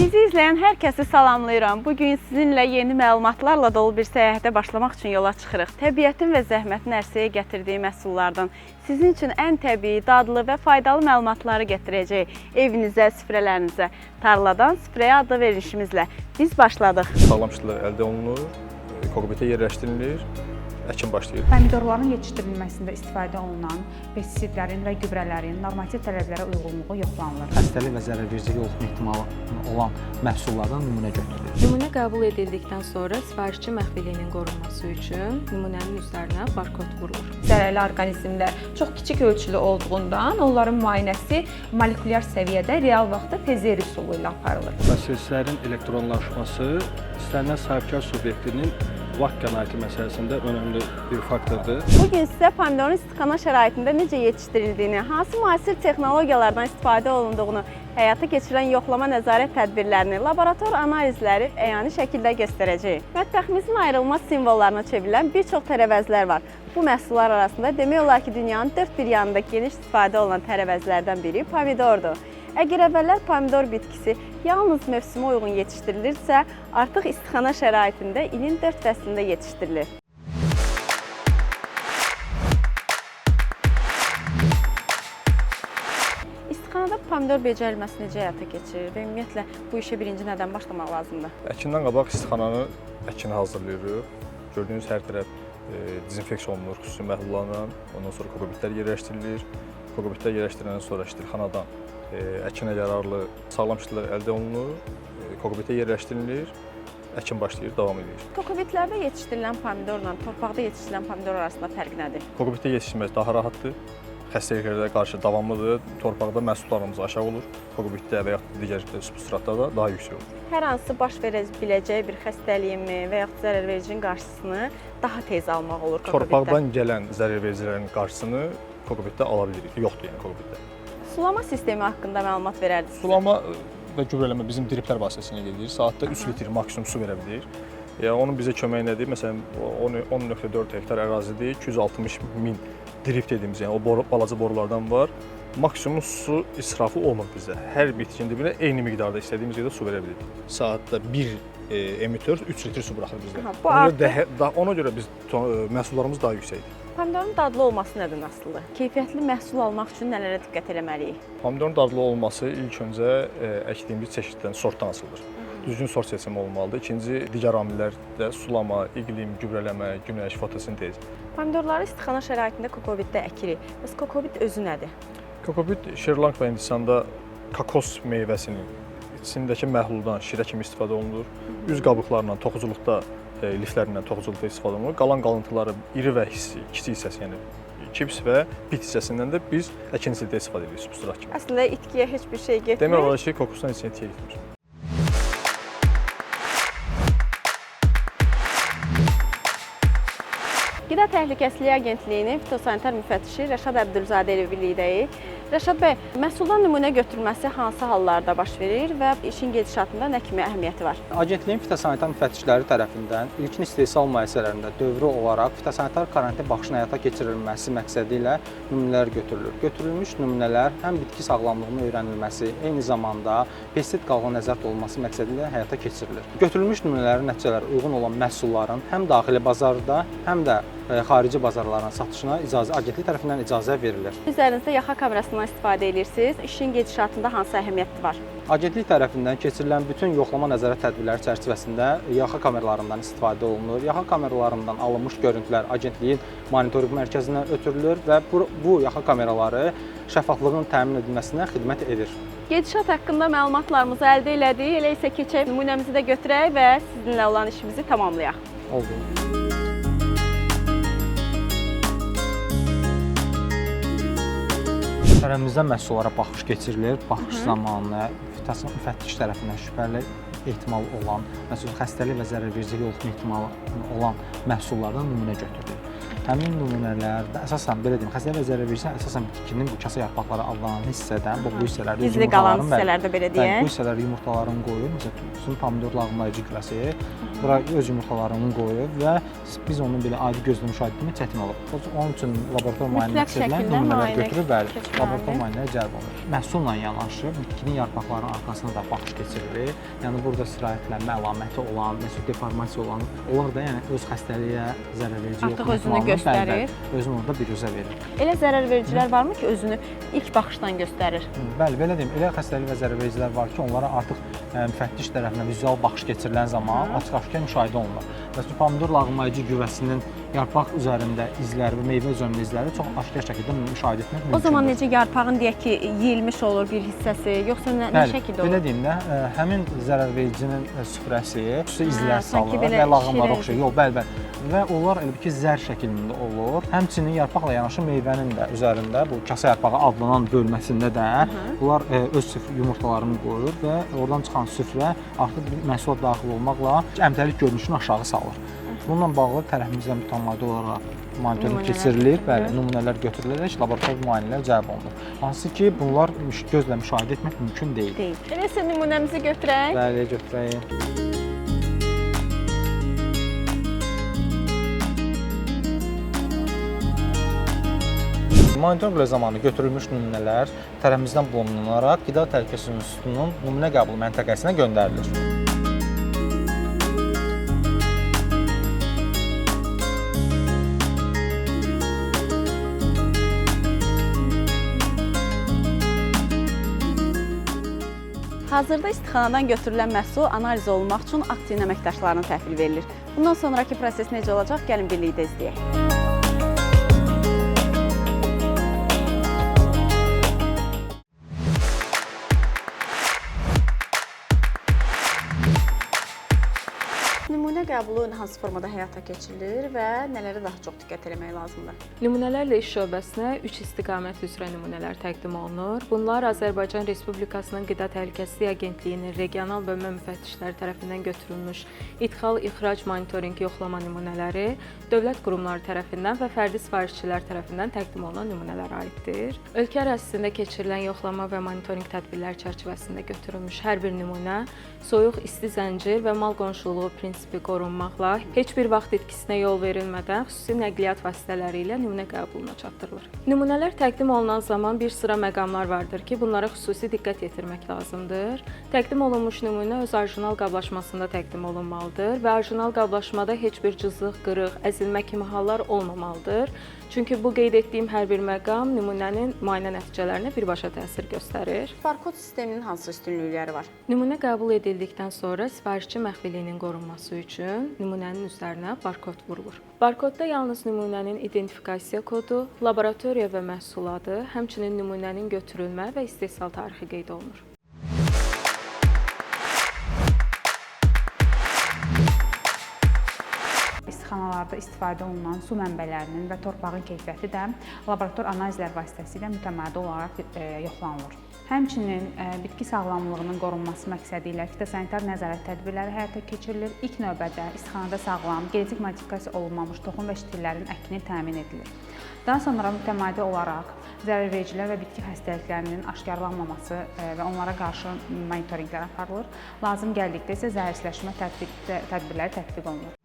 Bizi izləyən hər kəsi salamlayıram. Bugün sizinlə yeni məlumatlarla dolu bir səyahətə başlamaq üçün yola çıxırıq. Təbiətin və zəhmətin ərsəyə gətirdiyi məhsullardan sizin üçün ən təbii, dadlı və faydalı məlumatları gətirəcək evinizə, süfrələrinizə, tarladan süfrəyə adlı verilişimizlə biz başladıq. Sağlam işlər əldə olunur, kokpitə yerləşdirilir, əkin başlayır. Pomidorların yetişdirilməsində istifadə olunan pestisidlərin və gübrələrin normativ tələblərə uyğunluğu yoxlanılır. Xəstəlik və zərərvericilik olma ehtimalı olan məhsullardan nümunə götürülür. Nümunə qəbul edildikdən sonra sifarişçi məxfiliyinin qorunması üçün nümunənin üzərinə barkod vurulur. Zərərli orqanizmlər çox kiçik ölçülü olduğundan onların müayinəsi molekulyar səviyyədə real vaxtda PZR üsulu ilə aparılır. Proseslərin elektronlaşması istənilən sahibkar subyektinin vaxt qənaəti məsələsində önəmli bir faktordur. Bugün sizə pomidorun istixana şəraitində necə yetişdirildiyini, hansı müasir texnologiyalardan istifadə olunduğunu, həyata keçirilən yoxlama nəzarət tədbirlərini, laborator analizləri əyani şəkildə göstərəcəyik. Mətbəximizin ayrılmaz simvollarına çevrilən bir çox tərəvəzlər var. Bu məhsullar arasında demək olar ki, dünyanın dörd bir yanında geniş istifadə olunan tərəvəzlərdən biri pomidordur. Əgər əvvəllər pomidor bitkisi yalnız mövsümə uyğun yetişdirilirsə, artıq istixana şəraitində ilin 4 fəslində yetişdirilir. İstixanada pomidor becərilməsi necə həyata keçirir və ümumiyyətlə bu işə birinci nədən başlamaq lazımdır? Əkindən qabaq istixananı əkini hazırlayırıq. Gördüyünüz hər tərəf dezinfeksiya olunur xüsusi məhlullarla. Ondan sonra kokpitlər yerləşdirilir. Kokpitlər yerləşdiriləndən sonra istixanadan əkinə yararlı sağlam işlər əldə olunur, kokpitə yerləşdirilir, əkin başlayır, davam edir. Kokpitlərdə yetişdirilən pomidorla torpaqda yetişdirilən pomidor arasında fərq nədir? Kokpitə yetişdirmək daha rahatdır, xəstəliklərə qarşı davamlıdır, torpaqda məhsullarımız aşağı olur, kokpitdə və yaxud digər substratlarda daha yüksək olur. Hər hansı baş verə biləcəyi bir xəstəliyin və yaxud zərərvericinin qarşısını daha tez almaq olur kokpitdə. Torpaqdan gələn zərərvericilərin qarşısını kokpitdə ala bilirik, yoxdur yəni kokpitdə. Sulama sistemi haqqında məlumat verərdiniz. Sulama və gübrələmə bizim driplər vasitəsilə gedir. Saatda 3 litr maksimum su verə bilir. Onun bizə köməyi nədir? Məsələn, 10.4 hektar ərazidir, 260 min drip dediyimiz, yəni o balaca borulardan var. Maksimum su israfı olmur bizdə. Hər bitkinin dibinə eyni miqdarda istədiyimiz qədər su verə bilirik. Saatda 1 emitör 3 litr su buraxır bizdə. Ona görə biz məhsullarımız daha yüksəkdir. Pomidorun dadlı olması nədən asılıdır? Keyfiyyətli məhsul almaq üçün nələrə diqqət etməliyik? Pomidorun dadlı olması ilk öncə əkdiyimiz çeşiddən, sortdan asılıdır. Düzgün sort seçimi olmalıdır. İkinci, digər amillər də sulama, iqlim, gübrələmə, günəş, fotosintez. Pomidorları istixana şəraitində kokopitdə əkirik. Bəs kokopit özü nədir? Kokopit Şri-Lanka və Hindistanda kokos meyvəsinin içindəki məhluldan şirə kimi istifadə olunur. Üz qabıqlarından, toxuculuqda liflərindən toxuculuqda istifadə olunur. Qalan qalıntıları iri və kiçik hissəsi, yəni kips və bit hissəsindən də biz əkin sildə istifadə edirik, substrat kimi. Əslində itkiyə heç bir şey getmir. Demək olar ki, kokosdan heç itkiyə getmir. Qida Təhlükəsizliyi Agentliyinin fitosanitar müfəttişi Rəşad Əbdülzadə ilə birlikdəyik. Rəşad bəy, məhsuldan nümunə götürülməsi hansı hallarda baş verir və işin gedişatında nə kimi əhəmiyyəti var? Agentliyin fitosanitar müfəttişləri tərəfindən ilkin istehsal müəssisələrində dövrü olaraq fitosanitar karantin baxışının həyata keçirilməsi məqsədi ilə nümunələr götürülür. Götürülmüş nümunələr həm bitki sağlamlığının öyrənilməsi, eyni zamanda pestisid qalğan nəzarət olunması məqsədi ilə həyata keçirilir. Götürülmüş nümunələrin nəticələri uyğun olan məhsulların həm daxili bazarda, həm də xarici bazarların satışına agentlik tərəfindən icazə verilir. Üzərinizdə yaxa kamerasından istifadə edirsiniz. İşin gedişatında hansı əhəmiyyəti var? Agentlik tərəfindən keçirilən bütün yoxlama nəzarət tədbirləri çərçivəsində yaxa kameralarından istifadə olunur. Yaxa kameralarından alınmış görüntülər agentliyin monitorinq mərkəzindən ötürülür və bu yaxa kameraları şəffaflığın təmin edilməsinə xidmət edir. Gedişat haqqında məlumatlarımızı əldə elədik. Elə isə keçək nümunəmizi də götürək və sizinlə olan işimizi tamamlayaq. Oldu. Tərəfimizdə məhsullara baxış keçirilir. Baxış zamanı müfəttiş tərəfindən şübhəli ehtimal olan, məsələn, xəstəlik və zərərvericilik olma ehtimalı olan məhsullardan nümunə götürülür. Həmin nümunələrdə əsasən belə deyim, xəstəlik və zərərvericilik əsasən bitkinin bu kasa yarpaqları adlanan hissədən, bu hissələrdə gizli qalan hissələrdə belə deyək. Bu hissələr yumurtaların qoyur, məsələn, pomidor lağımlayıcı güvəsi. bura öz yumurtalarını qoyub və biz onu belə adi gözlə müşahidə etmək çətin olur. Onun üçün laborator müayinə Mütləq keçirilən şəkildə nümunələr müayinə götürülür, bəli, keçməlidir. laborator müayinəyə cəlb olunur. Məhsulla yanaşı bitkinin yarpaqlarının arxasına da baxış keçirilir. Yəni burada sirayətlənmə əlaməti olan, məsəl deformasiya olan, onlar da yəni öz xəstəliyə zərər verici Artıq özünü göstərir. Özünü orada biruzə verir. Elə zərərvericilər varmı ki, özünü ilk baxışdan göstərir? Bəli, belə deyim, elə xəstəlik və zərərvericilər var ki, onlara artıq müfəttiş tərəfindən vizual baxış keçirilən zaman açıq-aşkar müşahidə olunur. Məsələn, pomidor lağmayıcı güvəsinin yarpaq üzərində izləri və meyvə üzərində izləri çox aşkar şəkildə müşahidə etmək mümkündür. O zaman necə yarpağın deyək ki, yeyilmiş olur bir hissəsi, yoxsa nə şəkildə olur? Belə deyim də, həmin zərərvericinin süfrəsi xüsusi izlər sanki salır belə və lağımlara şirə oxşayır. Yox, bəli. Və onlar elə ki, zər şəklində olur. Həmçinin yarpaqla yanaşı meyvənin də üzərində bu kasa yarpağı adlanan bölməsində də bunlar öz yumurtalarını qoyur və oradan çıxan süfrə artıq məhsula daxil olmaqla əmtəlik görünüşünü aşağı salır. Bununla bağlı tərəfimizdən mütəmadi olaraq monitorinq keçirilir, bəli, nümunələr götürülərək laborator müayinələr cəlb olunur. Hansı ki, bunlar gözlə müşahidə etmək mümkün deyil. Elə isə nümunəmizi götürək. Bəli, götürək. Monitorinq zamanı götürülmüş nümunələr tərəfimizdən bulunaraq Qida Təhlükəsizliyi İnstitutunun nümunə qəbul məntəqəsinə göndərilir. Hazırda istixanadan götürülən məhsul analiz olunmaq üçün aktiv əməkdaşlarına təhvil verilir. Bundan sonraki proses necə olacaq? Gəlin birlikdə izləyək. Nümunə qəbulu hansı formada həyata keçirilir və nələrə daha çox diqqət etmək lazımdır? Nümunələrlə iş şöbəsinə 3 istiqamət üzrə nümunələr təqdim olunur. Bunlar Azərbaycan Respublikasının Qida Təhlükəsizliyi Agentliyinin regional bölmə müfəttişləri tərəfindən götürülmüş ixrac monitorinq yoxlama nümunələri, dövlət qurumları tərəfindən və fərdi sifarişçilər tərəfindən təqdim olunan nümunələrə aiddir. Ölkə ərazisində keçirilən yoxlama və monitorinq tədbirləri çərçivəsində götürülmüş hər bir nümunə soyuq, isti zəncir və mal qonşuluğu prinsipi qorunmaqla heç bir vaxt itkisinə yol verilmədən xüsusi nəqliyyat vasitələri ilə nümunə qəbuluna çatdırılır. Nümunələr təqdim olunan zaman bir sıra məqamlar vardır ki, bunlara xüsusi diqqət yetirmək lazımdır. Təqdim olunmuş nümunə öz orijinal qablaşmasında təqdim olunmalıdır və orijinal qablaşmada heç bir cızıq, qırıq, əzilmə kimi hallar olmamalıdır. Çünki bu qeyd etdiyim hər bir məqam nümunənin müayinə nəticələrinə birbaşa təsir göstərir. Barkod sisteminin hansı üstünlükləri var? Nümunə qəbul edildikdən sonra sifarişçi məxfiliyinin qorunması üçün nümunənin üzərinə barkod vurulur. Barkodda yalnız nümunənin identifikasiya kodu, laboratoriya və məhsul adı, həmçinin nümunənin götürülmə və istehsal tarixi qeyd olunur. İstixanalarda istifadə olunan su mənbələrinin və torpağın keyfiyyəti də laborator analizlər vasitəsilə mütəmadi olaraq yoxlanılır. Həmçinin bitki sağlamlığının qorunması məqsədi ilə fitosanitar nəzarət tədbirləri həyata keçirilir. İlk növbədə istixanada sağlam, genetik modifikasiya olunmamış toxum və şitirlərin əkini təmin edilir. Daha sonra mütəmadi olaraq zərərvericilər və bitki xəstəliklərinin aşkarlanmaması və onlara qarşı monitorinqlər aparılır. Lazım gəldikdə isə zəhərləşmə tədbirləri tətbiq olunur.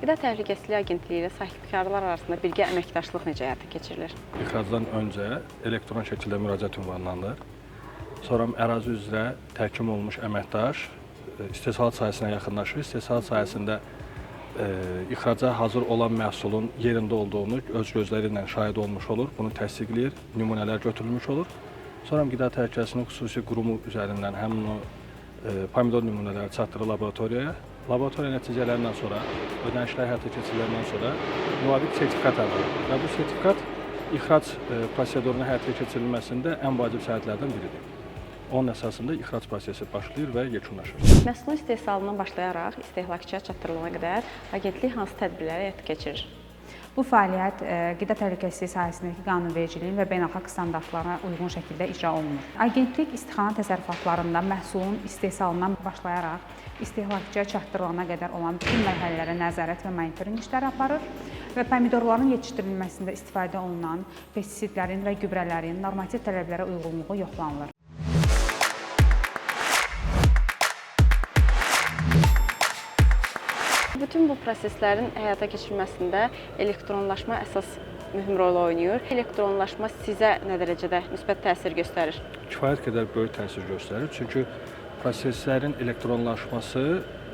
Qida Təhlükəsizliyi Agentliyi ilə sahibkarlar arasında birgə əməkdaşlıq necə həyata keçirilir? İxracdan öncə elektron şəkildə müraciət ünvanlanır. Sonra ərazi üzrə təhkim olunmuş əməkdaş istehsalat sahəsinə yaxınlaşır. İstehsalat sahəsində ixraca hazır olan məhsulun yerində olduğunu öz gözləri ilə şahid olmuş olur. Bunu təsdiqləyir, nümunələr götürülmüş olur. Sonra Qida Təhlükəsizliyinin xüsusi qurumu üzərindən həmin o pomidor nümunələri çatdırılır laboratoriyaya. Laboratoriya nəticələrindən sonra, ödənişlər həyata keçiriləndən sonra müvafiq sertifikat alınır və bu sertifikat ixrac prosedurunun həyata keçirilməsində ən vacib sənədlərdən biridir. Onun əsasında ixrac prosesi başlayır və yekunlaşır. Məhsulun istehsalından başlayaraq istehlakçıya çatdırılana qədər agentlik hansı tədbirləri həyata keçirir? Bu fəaliyyət qida təhlükəsizliyi sahəsindəki qanunvericiliyin və beynəlxalq standartlarına uyğun şəkildə icra olunur. Agentlik istixana təsərrüfatlarında məhsulun istehsalından başlayaraq istehlakçıya çatdırılana qədər olan bütün mərhələlərə nəzarət və monitorinq işləri aparır və pomidorların yetişdirilməsində istifadə olunan pestisidlərin və gübrələrin normativ tələblərə uyğunluğu yoxlanılır. bütün bu proseslərin həyata keçirilməsində elektronlaşma əsas mühüm rol oynayır. Elektronlaşma sizə nə dərəcədə müsbət təsir göstərir? Kifayət qədər böyük təsir göstərir. Çünki proseslərin elektronlaşması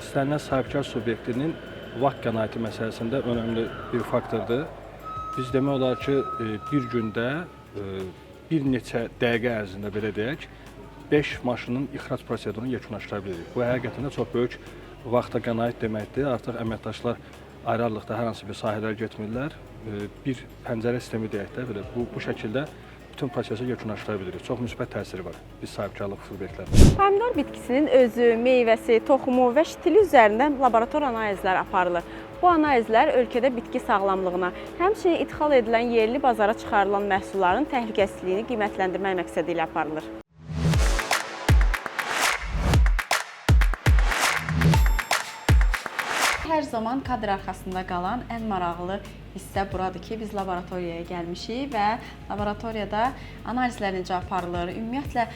istənilən sahibkar subyektinin vaxt qənaəti məsələsində önəmli bir faktordur. Biz demək olar ki, bir gündə bir neçə dəqiqə ərzində belə deyək, 5 maşının ixrac prosedurunu yekunlaşdıra bilirik. Bu həqiqətən də çox böyük vaxta qənaət deməkdir. Artıq əməkdaşlar ayrı-ayrılıqda hər hansı bir sahələrə getmirlər. Bir pəncərə sistemi deyək də belə bu şəkildə bütün prosesi yekunlaşdıra bilirik. Çox müsbət təsiri var biz sahibkarlıq subyektlərində. Pomidor bitkisinin özü, meyvəsi, toxumu və ştili üzərində laborator analizlər aparılır. Bu analizlər ölkədə bitki sağlamlığına, həmçinin idxal edilən yerli bazara çıxarılan məhsulların təhlükəsizliyini qiymətləndirmək məqsədi ilə aparılır. Hər zaman kadr arxasında qalan ən maraqlı hissə buradır ki, biz laboratoriyaya gəlmişik və laboratoriyada analizlər necə aparılır? Ümumiyyətlə,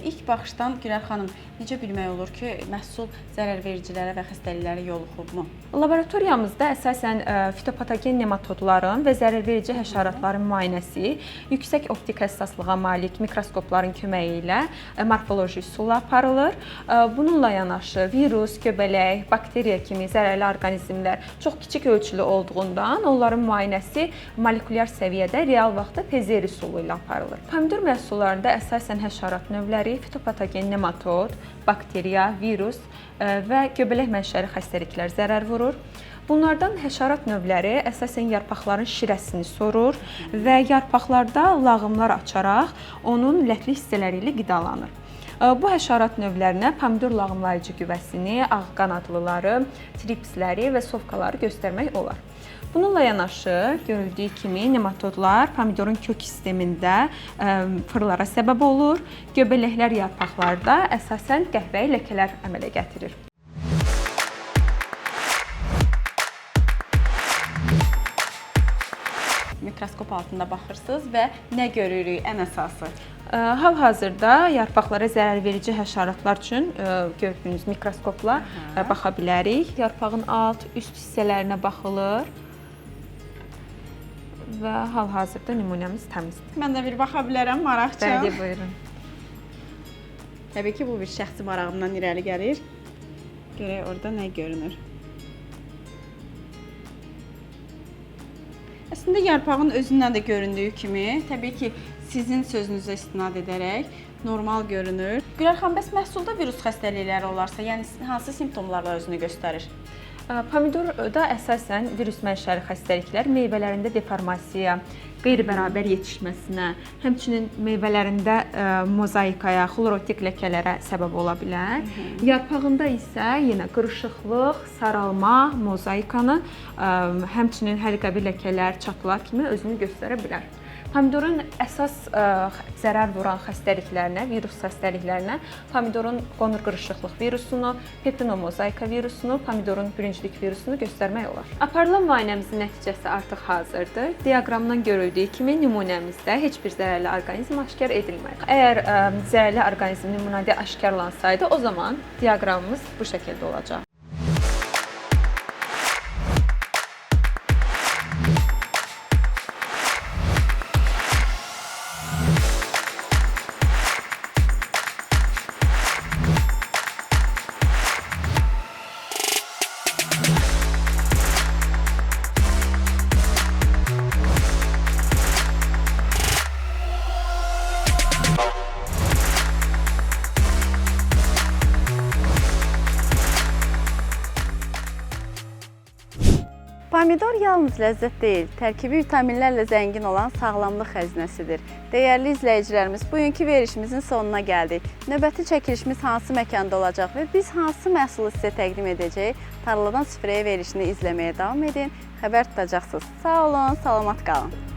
ilk baxışdan Gülər xanım, necə bilmək olur ki, məhsul zərərvericilərə və xəstəliklərə yoluxubmu? Laboratoriyamızda əsasən fitopatogen nematodların və zərərverici həşəratların müayinəsi yüksək optik həssaslığa malik mikroskopların köməyi ilə morfoloji üsulla aparılır. Bununla yanaşı virus, göbələk, bakteriya kimi zərərli orqanizmlər çox kiçik ölçülü olduğundan onların müayinəsi molekulyar səviyyədə real vaxtda PCR üsulu ilə aparılır. Pomidor məhsullarında əsasən həşərat növləri, fitopatogen nematod, bakteriya, virus və göbələk mənşəli xəstəliklər zərər vurur. Bunlardan həşərat növləri əsasən yarpaqların şirəsini sorur və yarpaqlarda lağımlar açaraq onun lətli hissələri ilə qidalanır. Bu həşərat növlərinə pomidor lağımlayıcı güvəsini, ağqanadlıları, tripsləri və sovkaları göstərmək olar. Bununla yanaşı, görüldüyü kimi nematodlar pomidorun kök sistemində fırlara səbəb olur. Göbələklər yarpaqlarda əsasən qəhvəyi ləkələr əmələ gətirir. Mikroskop altında baxırsınız və nə görürük ən əsası? Hal-hazırda yarpaqlara zərərverici həşəratlar üçün gördüyünüz mikroskopla baxa bilərik. Yarpağın alt, üst hissələrinə baxılır və hal-hazırda nümunəmiz təmizdir. Mən də bir baxa bilərəm, maraqçı. Bəli, buyurun. Təbii ki, bu bir şəxsi marağımdan irəli gəlir. Görək orada nə görünür. Əslində yarpağın özündən də göründüyü kimi, təbii ki, sizin sözünüzə istinad edərək normal görünür. Gülər xanım, bəs məhsulda virus xəstəlikləri olarsa, yəni hansı simptomlarla özünü göstərir? Pomidorda əsasən virus mənşəli xəstəliklər meyvələrində deformasiya, qeyri-bərabər yetişməsinə, həmçinin meyvələrində mozaikaya, xlorotik ləkələrə səbəb ola bilər. Yarpağında isə yenə qırışıqlıq, saralma, mozaikanı, həmçinin həriqəvi ləkələr, çatılar kimi özünü göstərə bilər. Pomidorun əsas zərər vuran xəstəliklərinə, virus xəstəliklərinə pomidorun qonur qırışıqlıq virusunu, pepinomozaika virusunu, pomidorun bürüncülük virusunu göstərmək olar. Aparılan müayinəmizin nəticəsi artıq hazırdır. Diaqramdan görüldüyü kimi nümunəmizdə heç bir zərərli orqanizm aşkar edilmədi. Əgər zərərli orqanizm nümunədə aşkarlansaydı, o zaman diaqramımız bu şəkildə olacaq. Pomidor yalnız ləzzət deyil, tərkibi vitaminlərlə zəngin olan sağlamlıq xəzinəsidir. Dəyərli izləyicilərimiz, bugünkü verilişimizin sonuna gəldik. Növbəti çəkilişimiz hansı məkanda olacaq və biz hansı məhsulu sizə təqdim edəcəyik? Tarladan süfrəyə verilişini izləməyə davam edin, xəbər tutacaqsınız. Sağ olun, salamat qalın.